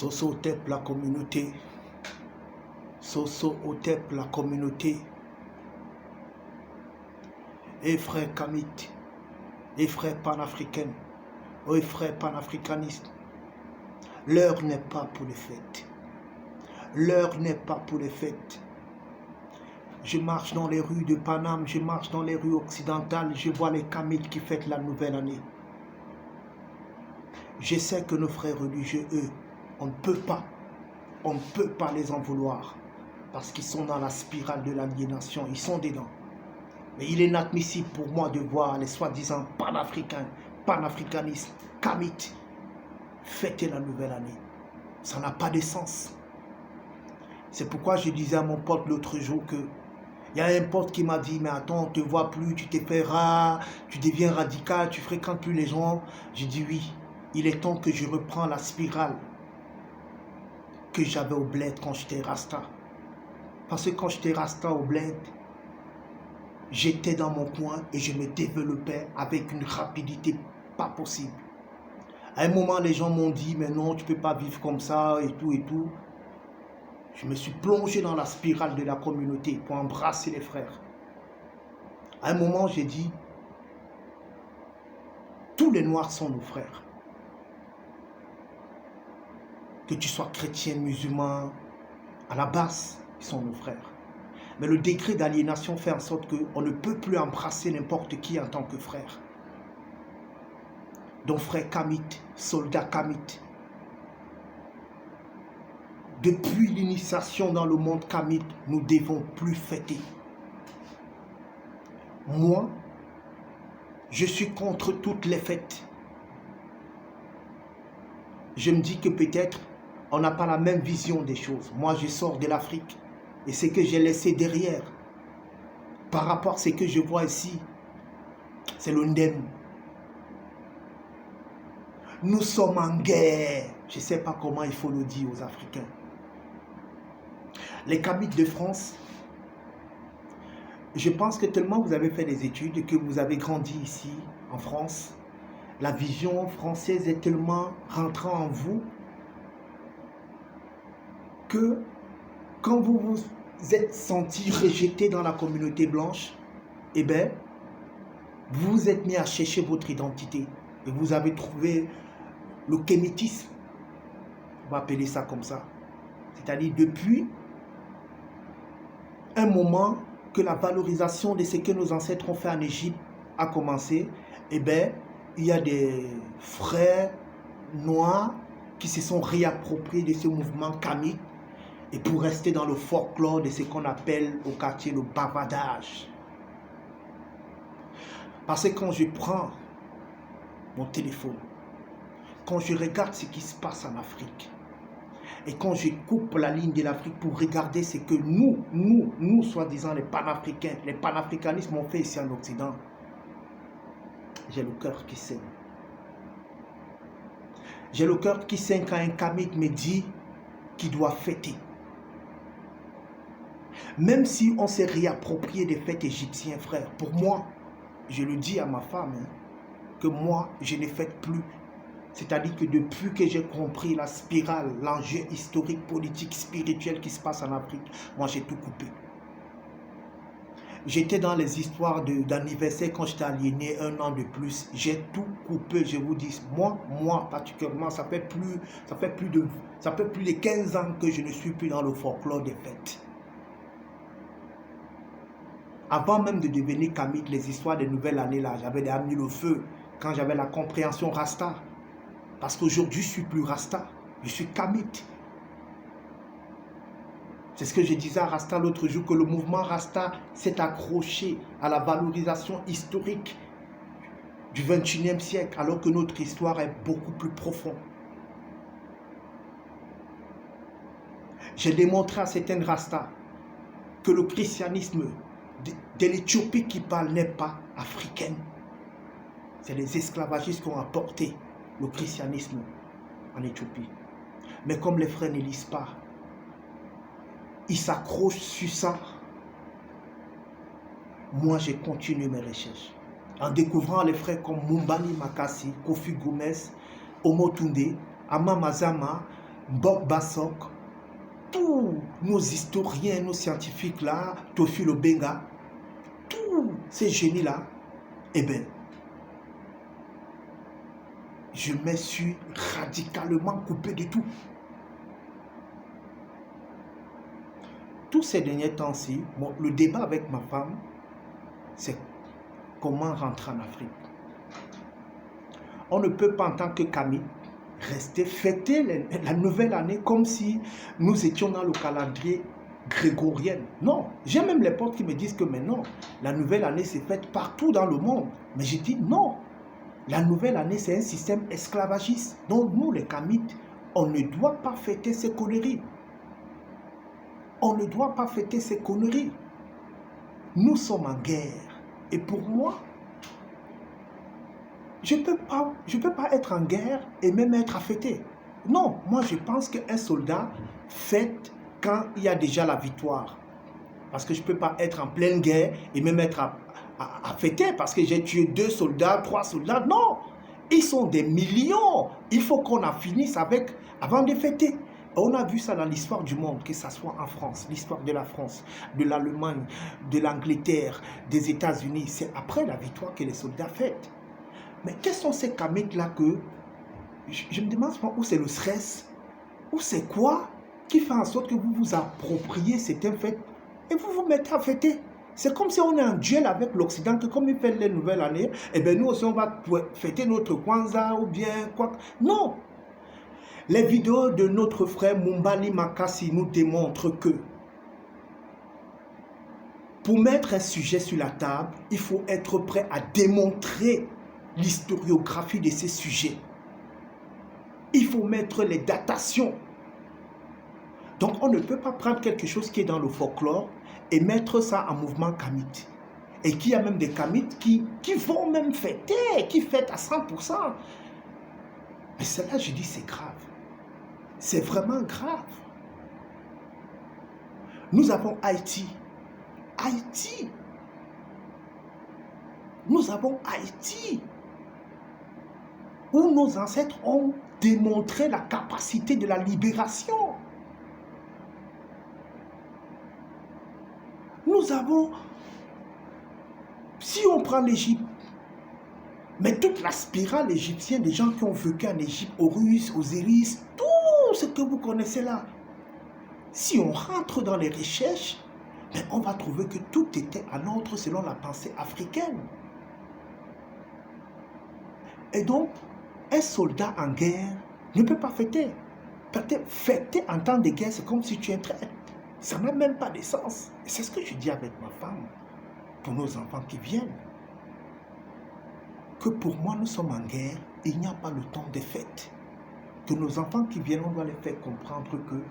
Soso Otep la communauté. Soso Otep la communauté. Et frères kamites, et frères panafricains, et frères panafricanistes, l'heure n'est pas pour les fêtes. L'heure n'est pas pour les fêtes. Je marche dans les rues de Paname, je marche dans les rues occidentales, je vois les kamites qui fêtent la nouvelle année. Je sais que nos frères religieux, eux, on ne peut pas les en vouloir, parce qu'ils sont dans la spirale de l'aliénation, ils sont dedans. Mais il est inadmissible pour moi de voir les soi-disant panafricains, panafricanistes, kamites, fêter la nouvelle année. Ça n'a pas de sens. C'est pourquoi je disais à mon pote l'autre jour que il y a un pote qui m'a dit, mais attends, on ne te voit plus, tu t'es fait rare, tu deviens radical, tu fréquentes plus les gens. J'ai dit oui, il est temps que je reprends la spirale que j'avais au bled quand j'étais rasta. Parce que quand j'étais rasta au bled, j'étais dans mon coin et je me développais avec une rapidité pas possible. À un moment, les gens m'ont dit, mais non, tu ne peux pas vivre comme ça et tout et tout. Je me suis plongé dans la spirale de la communauté pour embrasser les frères. À un moment, j'ai dit, tous les Noirs sont nos frères. Que tu sois chrétien, musulman, à la base, ils sont nos frères. Mais le degré d'aliénation fait en sorte qu'on ne peut plus embrasser n'importe qui en tant que frère. Donc frère kamite, soldat kamite. Depuis l'initiation dans le monde kamite, nous devons plus fêter. Moi, je suis contre toutes les fêtes. Je me dis que peut-être on n'a pas la même vision des choses. Moi, je sors de l'Afrique et ce que j'ai laissé derrière, par rapport à ce que je vois ici, c'est le ndem. Nous sommes en guerre. Je ne sais pas comment il faut le dire aux Africains. Les kamites de France, je pense que tellement vous avez fait des études, que vous avez grandi ici, en France, la vision française est tellement rentrée en vous que quand vous vous êtes senti rejeté dans la communauté blanche, eh bien, vous vous êtes mis à chercher votre identité et vous avez trouvé le kémitisme, on va appeler ça comme ça. C'est-à-dire depuis un moment que la valorisation de ce que nos ancêtres ont fait en Égypte a commencé, eh bien, il y a des frères noirs qui se sont réappropriés de ce mouvement kamite et pour rester dans le folklore de ce qu'on appelle au quartier le bavardage. Parce que quand je prends mon téléphone, quand je regarde ce qui se passe en Afrique, et quand je coupe la ligne de l'Afrique pour regarder ce que nous, soi-disant les panafricains, les panafricanistes ont fait ici en Occident, j'ai le cœur qui saigne. J'ai le cœur qui saigne quand un kamite me dit qu'il doit fêter. Même si on s'est réapproprié des fêtes égyptiennes, frère, pour moi, je le dis à ma femme, que moi, je ne fête plus. C'est-à-dire que depuis que j'ai compris la spirale, l'enjeu historique, politique, spirituel qui se passe en Afrique, moi j'ai tout coupé. J'étais dans les histoires d'anniversaire quand j'étais aliéné 1 an de plus. J'ai tout coupé, je vous dis. Moi particulièrement, ça fait plus de 15 ans que je ne suis plus dans le folklore des fêtes. Avant même de devenir kamite, les histoires des nouvelles années là, j'avais déjà mis le feu quand j'avais la compréhension rasta. Parce qu'aujourd'hui, je ne suis plus rasta, je suis kamite. C'est ce que je disais à Rasta l'autre jour, que le mouvement Rasta s'est accroché à la valorisation historique du XXIe siècle, alors que notre histoire est beaucoup plus profonde. J'ai démontré à certains Rastas que le christianisme de l'Éthiopie qui parle n'est pas africaine. C'est les esclavagistes qui ont apporté le christianisme en Éthiopie. Mais comme les frères ne lisent pas, ils s'accrochent sur ça. Moi, j'ai continué mes recherches. En découvrant les frères comme Mumbani Makassi, Kofi Gomez, Omotunde, Ama Mazama, Bob Bassok, tous nos historiens, nos scientifiques là, Théophile Obenga, tous ces génies-là, eh bien, je me suis radicalement coupé de tout. Tous ces derniers temps-ci, bon, le débat avec ma femme, c'est comment rentrer en Afrique. On ne peut pas en tant que Camille rester fêter la nouvelle année comme si nous étions dans le calendrier grégorien. Non, j'ai même les potes qui me disent que mais non, la nouvelle année s'est faite partout dans le monde. Mais je dis non, la nouvelle année c'est un système esclavagiste. Donc nous les Kamites, on ne doit pas fêter ces conneries. On ne doit pas fêter ces conneries. Nous sommes en guerre. Et pour moi, je ne peux pas être en guerre et même être à fêter. Non, moi je pense qu'un soldat fête quand il y a déjà la victoire. Parce que je ne peux pas être en pleine guerre et même être à fêter parce que j'ai tué 2 soldats, 3 soldats. Non, ils sont des millions. Il faut qu'on en finisse avec avant de fêter. On a vu ça dans l'histoire du monde, que ce soit en France, l'histoire de la France, de l'Allemagne, de l'Angleterre, des États-Unis. C'est après la victoire que les soldats fêtent. Mais quels sont ces Kamites-là que je me demande où c'est le stress, où c'est quoi qui fait en sorte que vous vous appropriez certaines fêtes et vous vous mettez à fêter. C'est comme si on est en duel avec l'Occident, que comme ils fêtent les nouvelles années, et bien nous aussi on va fêter notre Kwanzaa ou bien quoi. Non! Les vidéos de notre frère Mumbali Makassi nous démontrent que pour mettre un sujet sur la table, il faut être prêt à démontrer l'historiographie de ces sujets. Il faut mettre les datations. Donc on ne peut pas prendre quelque chose qui est dans le folklore et mettre ça en mouvement kamite. Et qu'il y a même des kamites qui vont même fêter, qui fêtent à 100%. Mais cela, je dis, c'est grave. C'est vraiment grave. Nous avons Haïti. Haïti. Nous avons Haïti. Où nos ancêtres ont démontré la capacité de la libération. Nous avons, si on prend l'Égypte, mais toute la spirale égyptienne, des gens qui ont vécu en Égypte, Horus, Osiris, tout ce que vous connaissez là, si on rentre dans les recherches, ben on va trouver que tout était en ordre selon la pensée africaine. Et donc, un soldat en guerre ne peut pas fêter. Peut-être fêter en temps de guerre, c'est comme si tu entrais. Ça n'a même pas de sens. C'est ce que je dis avec ma femme, pour nos enfants qui viennent. Que pour moi, nous sommes en guerre, il n'y a pas le temps des fêtes. Que nos enfants qui viennent, on doit les faire comprendre que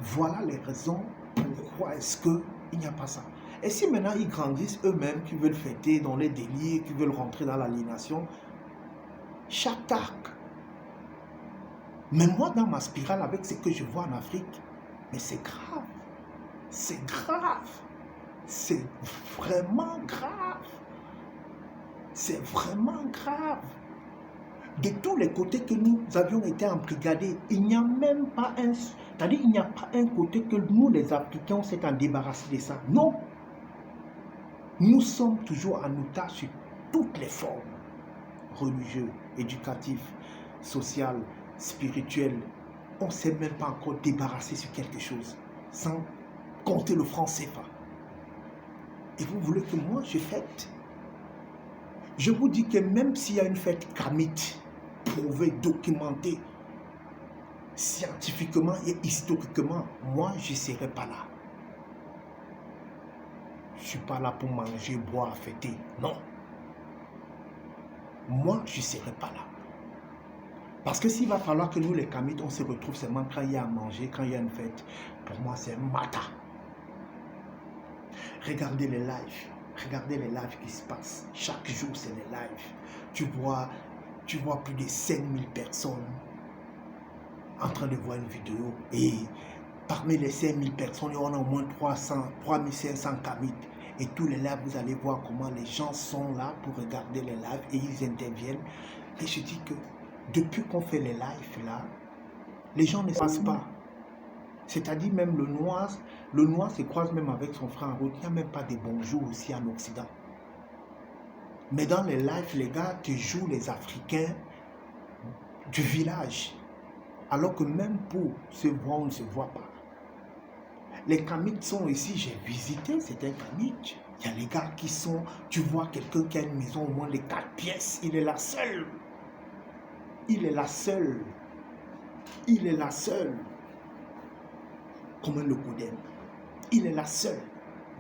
voilà les raisons pourquoi est-ce qu'il n'y a pas ça. Et si maintenant ils grandissent eux-mêmes, qui veulent fêter dans les délires, qui veulent rentrer dans l'aliénation, j'attaque. Mais moi, dans ma spirale, avec ce que je vois en Afrique, mais c'est grave. C'est grave. C'est vraiment grave. C'est vraiment grave. De tous les côtés que nous avions été embrigadés, il n'y a même pas un... C'est-à-dire, il n'y a pas un côté que nous, les Africains, on s'est en débarrassé de ça. Non. Nous sommes toujours en otage sur toutes les formes. Religieux, éducatif, social, spirituel. On ne s'est même pas encore débarrassé sur quelque chose. Sans compter le franc CFA. Et vous voulez que moi, je fête? Je vous dis que même s'il y a une fête kamite, prouvée, documentée, scientifiquement et historiquement, moi, je ne serai pas là. Je ne suis pas là pour manger, boire, fêter. Non. Moi, je ne serai pas là. Parce que s'il va falloir que nous, les Kamites, on se retrouve seulement quand il y a à manger, quand il y a une fête, pour moi, c'est un mata. Regardez les lives. Regardez les lives qui se passent. Chaque jour, c'est les lives. Tu vois plus de 5000 personnes en train de voir une vidéo. Et parmi les 5000 personnes, il y en a au moins 3500 Kamites. Et tous les lives, vous allez voir comment les gens sont là pour regarder les lives et ils interviennent. Et je dis que depuis qu'on fait les lives là, Les gens ne passent pas. C'est-à-dire même le noir se croise même avec son frère en route. Il n'y a même pas de bonjour aussi en Occident. Mais dans les lives, les gars te jouent les Africains du village. Alors que même pour se voir, on ne se voit pas. Les Kamites sont ici, j'ai visité, c'est un Kamite. Il y a les gars qui sont, tu vois quelqu'un qui a une maison au moins de 4 pièces, il est la seule. Il est la seule. Il est la seule. Comme un Lokodem. Il est la seule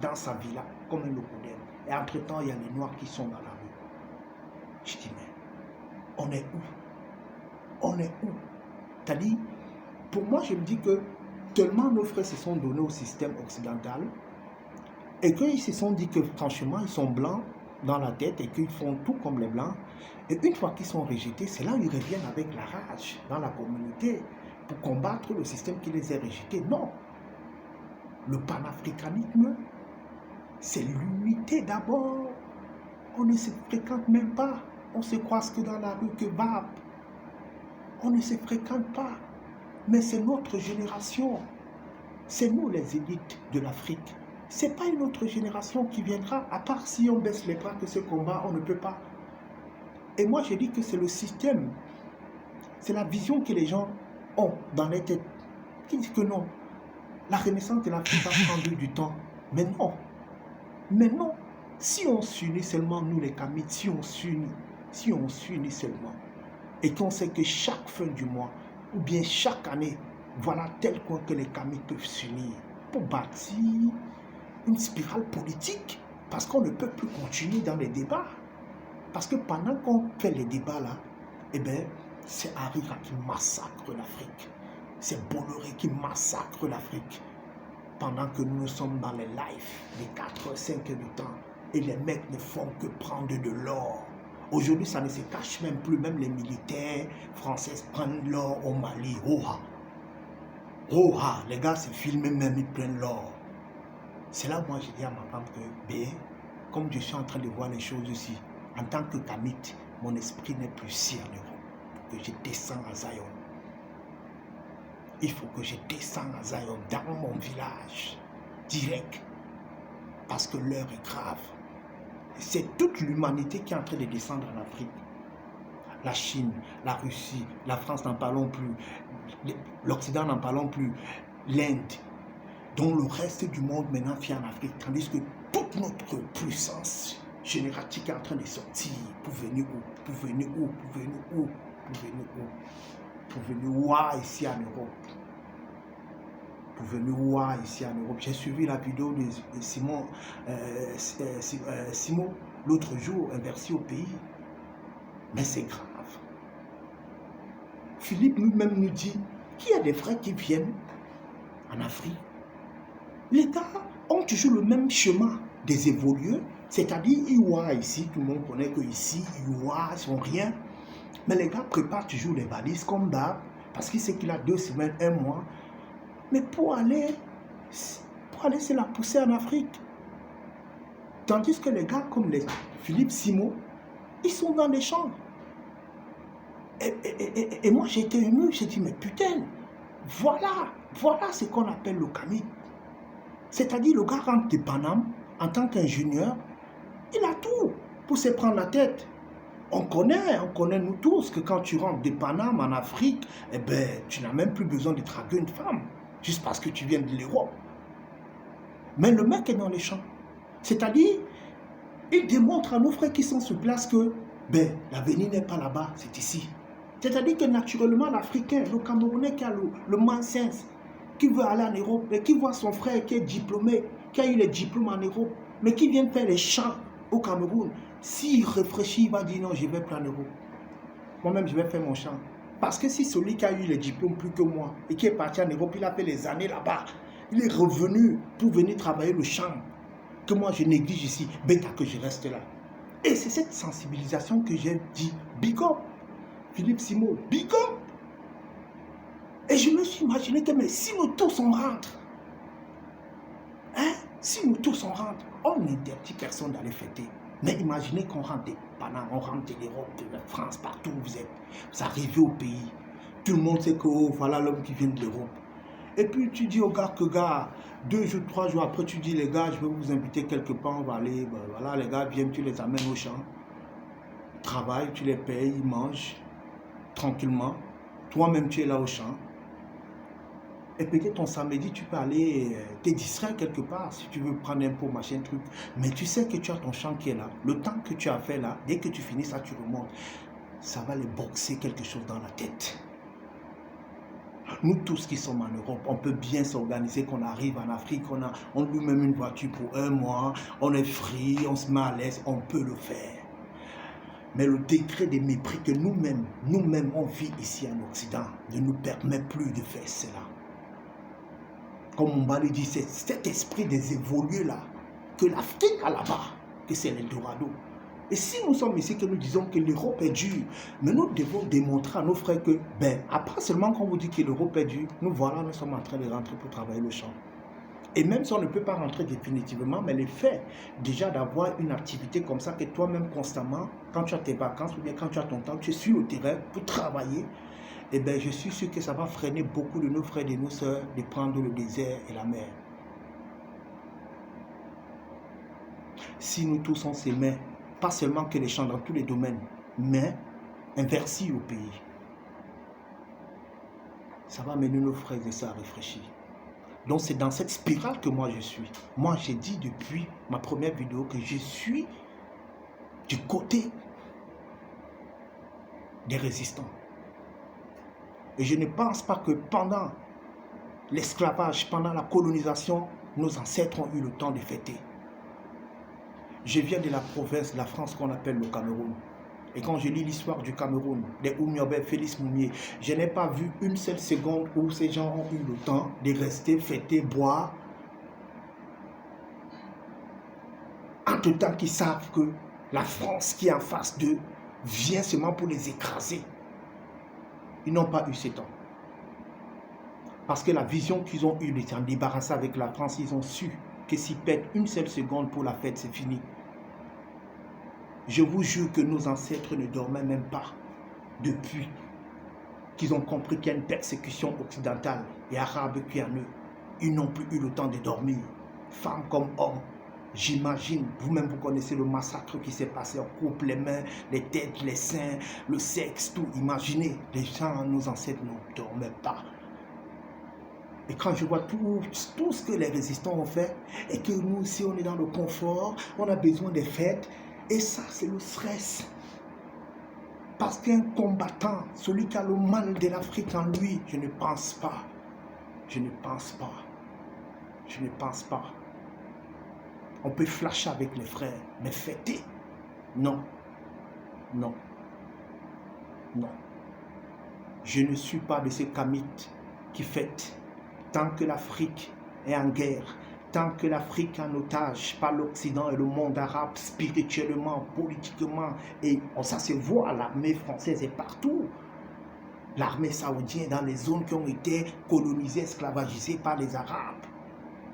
dans sa villa, comme un Lokodem. Et entre-temps, il y a les Noirs qui sont dans la rue. Je dis, mais on est où? On est où? C'est-à-dire, pour moi, je me dis que tellement nos frères se sont donnés au système occidental et qu'ils se sont dit que franchement, ils sont blancs dans la tête et qu'ils font tout comme les blancs. Et une fois qu'ils sont rejetés, c'est là où ils reviennent avec la rage dans la communauté pour combattre le système qui les a rejetés. Non. Le panafricanisme, c'est l'unité d'abord. On ne se fréquente même pas. On se croise que dans la rue, que bab. On ne se fréquente pas. Mais c'est notre génération. C'est nous les élites de l'Afrique. Ce n'est pas une autre génération qui viendra, à part si on baisse les bras que ce combat, on ne peut pas. Et moi, je dis que c'est le système. C'est la vision que les gens ont dans les têtes. Qui disent que non. La renaissance de l'Afrique va prendre du temps. Mais non. Mais non. Si on s'unit seulement, nous les Kamites, si on s'unit seulement, et qu'on sait que chaque fin du mois, ou bien chaque année, voilà tel point que les Kamites peuvent s'unir pour bâtir une spirale politique, parce qu'on ne peut plus continuer dans les débats. Parce que pendant qu'on fait les débats là, eh bien, c'est Harira qui massacre l'Afrique. C'est Bolloré qui massacre l'Afrique. Pendant que nous sommes dans les lives, les 4, 5 heures du temps, et les mecs ne font que prendre de l'or. Aujourd'hui, ça ne se cache même plus. Même les militaires français prennent l'or au Mali. Oha! Oha! Les gars se filment même, ils prennent l'or. C'est là où moi, je dis à ma femme que, comme je suis en train de voir les choses ici, en tant que Kamite, mon esprit n'est plus si en Europe. Que je descends à Zion. Il faut que je descende à Zion, dans mon village, direct. Parce que l'heure est grave. C'est toute l'humanité qui est en train de descendre en Afrique. La Chine, la Russie, la France n'en parlons plus, l'Occident n'en parlons plus, l'Inde, dont le reste du monde maintenant vient en Afrique, tandis que toute notre puissance génératique est en train de sortir. Pour venir où? Pour venir où? Pour venir où? Pour venir où? Pour venir voir ici en Europe. Pour venir voir ici en Europe. J'ai suivi la vidéo de Simon l'autre jour, inversé au pays. Mais c'est grave. Philippe lui-même nous dit qu'il y a des frères qui viennent en Afrique. Les gars ont toujours le même chemin des évolués, c'est-à-dire ils voient ici, tout le monde connaît que ici, ils voient, ils sont rien. Mais les gars préparent toujours les valises comme d'hab, parce qu'il sait qu'il a 2 semaines, 1 mois. Mais pour aller se la pousser en Afrique. Tandis que les gars comme les Philippe Simon, ils sont dans les champs. Et moi j'ai été ému, j'ai dit mais putain, voilà ce qu'on appelle le Kamite. C'est-à-dire le gars rentre de Paname en tant qu'ingénieur, il a tout pour se prendre la tête. On connaît nous tous que quand tu rentres de Paname en Afrique, eh ben, tu n'as même plus besoin de draguer une femme, juste parce que tu viens de l'Europe. Mais le mec est dans les champs. C'est-à-dire, il démontre à nos frères qui sont sur place que l'avenir n'est pas là-bas, c'est ici. C'est-à-dire que naturellement, l'Africain, le Camerounais qui a le malsens, qui veut aller en Europe, et qui voit son frère qui est diplômé, qui a eu les diplômes en Europe, mais qui vient faire les champs au Cameroun, s'il réfléchit, il va dire non, je vais plus en Europe. Moi-même, je vais faire mon champ. Parce que si celui qui a eu les diplômes plus que moi, et qui est parti en Europe, il a fait les années là-bas, il est revenu pour venir travailler le champ, que moi je néglige ici, bêta que je reste là. Et c'est cette sensibilisation que j'ai dit, big up, Philippe Simon, big up. Et je me suis imaginé que mais si nous tous on rentre, si nous tous on rentre, on n'interdit personne d'aller fêter. Mais imaginez qu'on rentre des Panama, on rentre de l'Europe, de la France, partout où vous êtes. Vous arrivez au pays, Tout le monde sait que oh, voilà l'homme qui vient de l'Europe. Et puis tu dis au gars que gars, 2 jours, 3 jours après, tu dis les gars, je vais vous inviter quelque part, on va aller, ben, voilà, les gars viennent, tu les amènes au champ, ils travaillent, tu les payes, ils mangent tranquillement. Toi-même, tu es là au champ. Et peut-être ton samedi, tu peux aller te distraire quelque part si tu veux prendre un pot, machin, truc. Mais tu sais que tu as ton champ qui est là. Le temps que tu as fait là, dès que tu finis ça, tu remontes. Ça va les boxer quelque chose dans la tête. Nous tous qui sommes en Europe, on peut bien s'organiser, qu'on arrive en Afrique, on loue même une voiture pour 1 mois, on est free, on se met à l'aise, on peut le faire. Mais le décret de mépris que nous-mêmes, on vit ici en Occident, ne nous permet plus de faire cela. Comme on va le dire, c'est cet esprit des évolués là, que l'Afrique a là-bas, que c'est l'Eldorado. Et si nous sommes ici, que nous disons que l'Europe est dure, mais nous devons démontrer à nos frères que, ben, après seulement qu'on vous dit que l'Europe est dure, nous voilà, nous sommes en train de rentrer pour travailler le champ. Et même si on ne peut pas rentrer définitivement, mais le fait déjà d'avoir une activité comme ça, que toi-même constamment, quand tu as tes vacances ou bien quand tu as ton temps, tu es sur le terrain pour travailler, eh bien, je suis sûr que ça va freiner beaucoup de nos frères et de nos sœurs de prendre le désert et la mer. Si nous tous on s'aimait, pas seulement que les champs dans tous les domaines, mais inversés au pays, ça va mener nos frères et sœurs à réfléchir. Donc c'est dans cette spirale que moi je suis. Moi j'ai dit depuis ma première vidéo que je suis du côté des résistants. Et je ne pense pas que pendant l'esclavage, pendant la colonisation, nos ancêtres ont eu le temps de fêter. Je viens de la province de la France qu'on appelle le Cameroun. Et quand je lis l'histoire du Cameroun, des Oumiobe, Félix Moumié, je n'ai pas vu une seule seconde où ces gens ont eu le temps de rester, fêter, boire. Entre-temps qu'ils savent que la France qui est en face d'eux vient seulement pour les écraser. Ils n'ont pas eu ce temps. Parce que la vision qu'ils ont eue de s'en débarrasser avec la France, ils ont su que s'ils pètent une seule seconde pour la fête, c'est fini. Je vous jure que nos ancêtres ne dormaient même pas depuis qu'ils ont compris qu'il y a une persécution occidentale et arabe qui est en eux. Ils n'ont plus eu le temps de dormir, femmes comme hommes. J'imagine, vous-même vous connaissez le massacre qui s'est passé, on coupe les mains, les têtes, les seins, le sexe, tout. Imaginez, les gens, nos ancêtres ne dormaient pas. Et quand je vois tout ce que les résistants ont fait, et que nous aussi on est dans le confort, on a besoin des fêtes, et ça c'est le stress. Parce qu'un combattant, celui qui a le mal de l'Afrique en lui, je ne pense pas. Je ne pense pas. Je ne pense pas. On peut flasher avec les frères, mais fêter, non. Non. Non. Je ne suis pas de ces kamites qui fêtent. Tant que l'Afrique est en guerre, tant que l'Afrique est en otage par l'Occident et le monde arabe, spirituellement, politiquement, et ça se voit, l'armée française est partout. L'armée saoudienne dans les zones qui ont été colonisées, esclavagisées par les Arabes.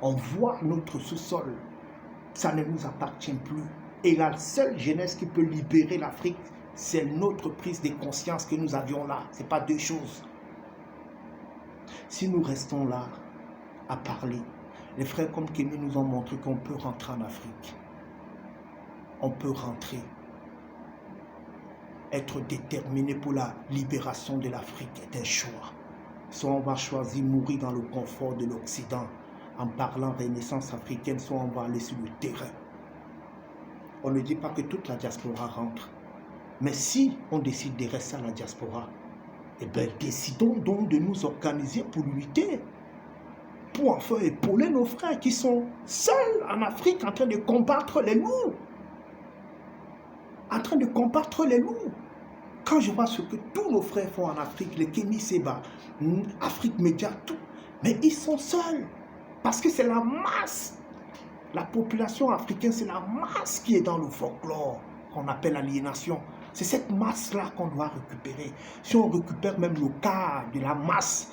On voit notre sous-sol. Ça ne nous appartient plus. Et la seule jeunesse qui peut libérer l'Afrique, c'est notre prise de conscience que nous avions là. Ce n'est pas deux choses. Si nous restons là à parler, les frères comme Kémy nous ont montré qu'on peut rentrer en Afrique. On peut rentrer. Être déterminé pour la libération de l'Afrique est un choix. Soit on va choisir mourir dans le confort de l'Occident en parlant renaissance africaine, soit on va aller sur le terrain. On ne dit pas que toute la diaspora rentre. Mais si on décide de rester à la diaspora, eh bien, décidons donc de nous organiser pour lutter, pour enfin épauler nos frères qui sont seuls en Afrique en train de combattre les loups. En train de combattre les loups. Quand je vois ce que tous nos frères font en Afrique, les Kémy Séba, Afrique Média, tout, mais ils sont seuls. Parce que c'est la masse. La population africaine, c'est la masse qui est dans le folklore qu'on appelle aliénation. C'est cette masse-là qu'on doit récupérer. Si on récupère même le quart de la masse,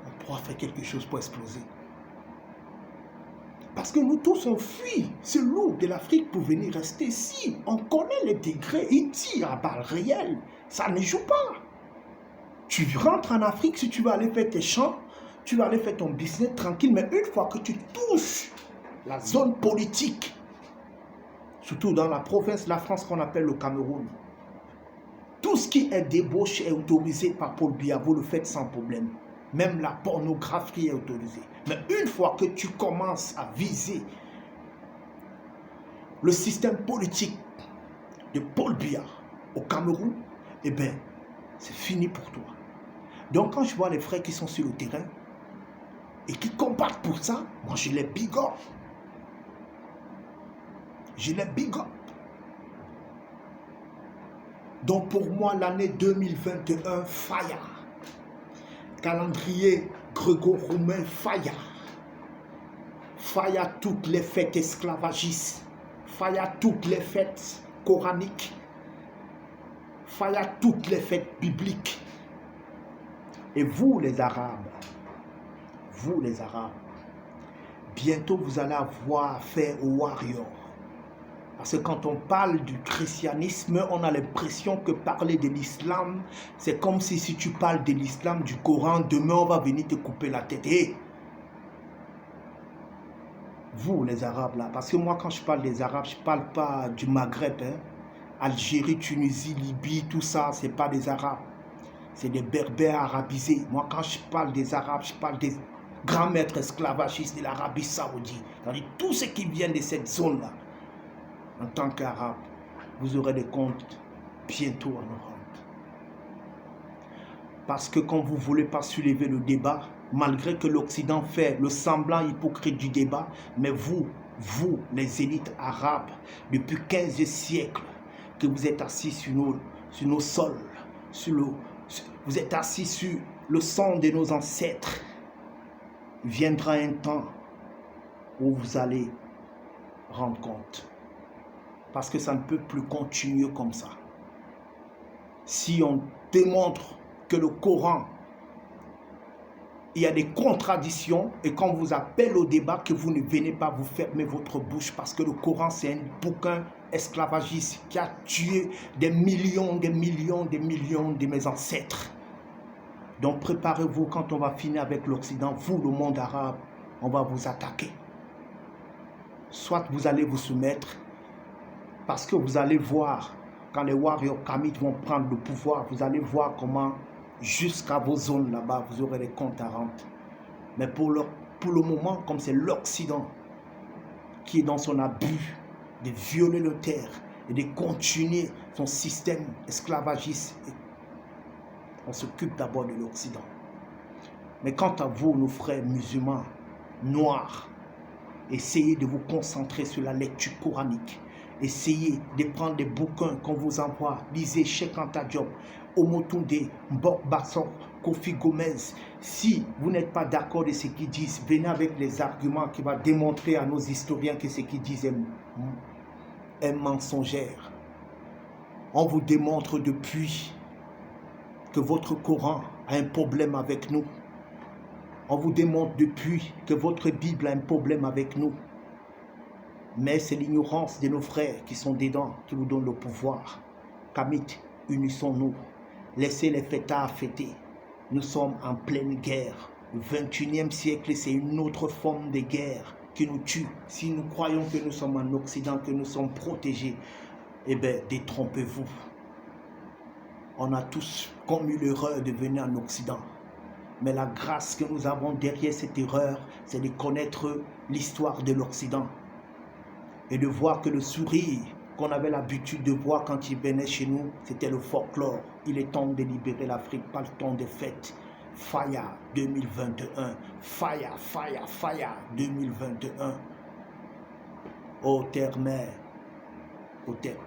on pourra faire quelque chose pour exploser. Parce que nous tous, on fuit ce loup de l'Afrique pour venir rester ici. On connaît les degrés, ils tirent à balles réelles. Ça ne joue pas. Tu rentres en Afrique, si tu vas aller faire tes champs, tu vas aller faire ton business tranquille, mais une fois que tu touches la zone politique, surtout dans la province de la France qu'on appelle le Cameroun, tout ce qui est débauche est autorisé par Paul Biya, vous le faites sans problème. Même la pornographie est autorisée. Mais une fois que tu commences à viser le système politique de Paul Biya au Cameroun, eh bien, c'est fini pour toi. Donc quand je vois les frères qui sont sur le terrain et qui combattent pour ça, moi je les big up. Je les big up. Donc pour moi, l'année 2021, fire. Calendrier gréco-romain, fire. Fire toutes les fêtes esclavagistes. Fire toutes les fêtes coraniques. Fire toutes les fêtes bibliques. Et vous les Arabes, bientôt vous allez avoir affaire aux warriors. Parce que quand on parle du christianisme, on a l'impression que parler de l'islam, c'est comme si tu parles de l'islam, du Coran, demain on va venir te couper la tête. Hey, vous les Arabes là, parce que moi quand je parle des Arabes, je ne parle pas du Maghreb, hein. Algérie, Tunisie, Libye, tout ça, ce n'est pas des Arabes. C'est des Berbères arabisés. Moi quand je parle des Arabes, je parle des grands maîtres esclavagistes de l'Arabie Saoudite. C'est-à-dire tous ceux qui viennent de cette zone-là. En tant qu'Arabe, vous aurez des comptes bientôt en Europe. Parce que quand vous ne voulez pas soulever le débat, malgré que l'Occident fait le semblant hypocrite du débat, mais vous, les élites arabes, depuis 15 siècles, que vous êtes assis sur nos sols, vous êtes assis sur le sang de nos ancêtres, viendra un temps où vous allez rendre compte. Parce que ça ne peut plus continuer comme ça. Si on démontre que le Coran, il y a des contradictions, et quand on vous appelle au débat, que vous ne venez pas vous fermer votre bouche, parce que le Coran, c'est un bouquin esclavagiste qui a tué des millions de mes ancêtres. Donc préparez-vous, quand on va finir avec l'Occident, vous, le monde arabe, on va vous attaquer. Soit vous allez vous soumettre, parce que vous allez voir, quand les warriors kamites vont prendre le pouvoir, vous allez voir comment, jusqu'à vos zones là-bas, vous aurez des comptes à rendre. Mais pour le moment, comme c'est l'Occident qui est dans son abus de violer le terre et de continuer son système esclavagiste, on s'occupe d'abord de l'Occident. Mais quant à vous, nos frères musulmans, noirs, essayez de vous concentrer sur la lecture coranique. Essayez de prendre des bouquins qu'on vous envoie. Lisez Cheikh Anta Diop, Omotunde, Mbok Bassor, Kofi Gomez. Si vous n'êtes pas d'accord de ce qu'ils disent, venez avec les arguments qui vont démontrer à nos historiens que ce qu'ils disent est mensongère. On vous démontre depuis que votre Coran a un problème avec nous. On vous démontre depuis que votre Bible a un problème avec nous. Mais c'est l'ignorance de nos frères qui sont dedans qui vous donne le pouvoir. Kamites, unissons-nous. Laissez les fêtards fêter. Nous sommes en pleine guerre. Le 21e siècle, c'est une autre forme de guerre qui nous tue. Si nous croyons que nous sommes en Occident, que nous sommes protégés, eh bien, détrompez-vous. On a tous commis l'erreur de venir en Occident. Mais la grâce que nous avons derrière cette erreur, c'est de connaître l'histoire de l'Occident. Et de voir que le sourire qu'on avait l'habitude de voir quand il venait chez nous, c'était le folklore. Il est temps de libérer l'Afrique, pas le temps des fêtes. Fire 2021, fire 2021. Ô terre-mère, ô terre.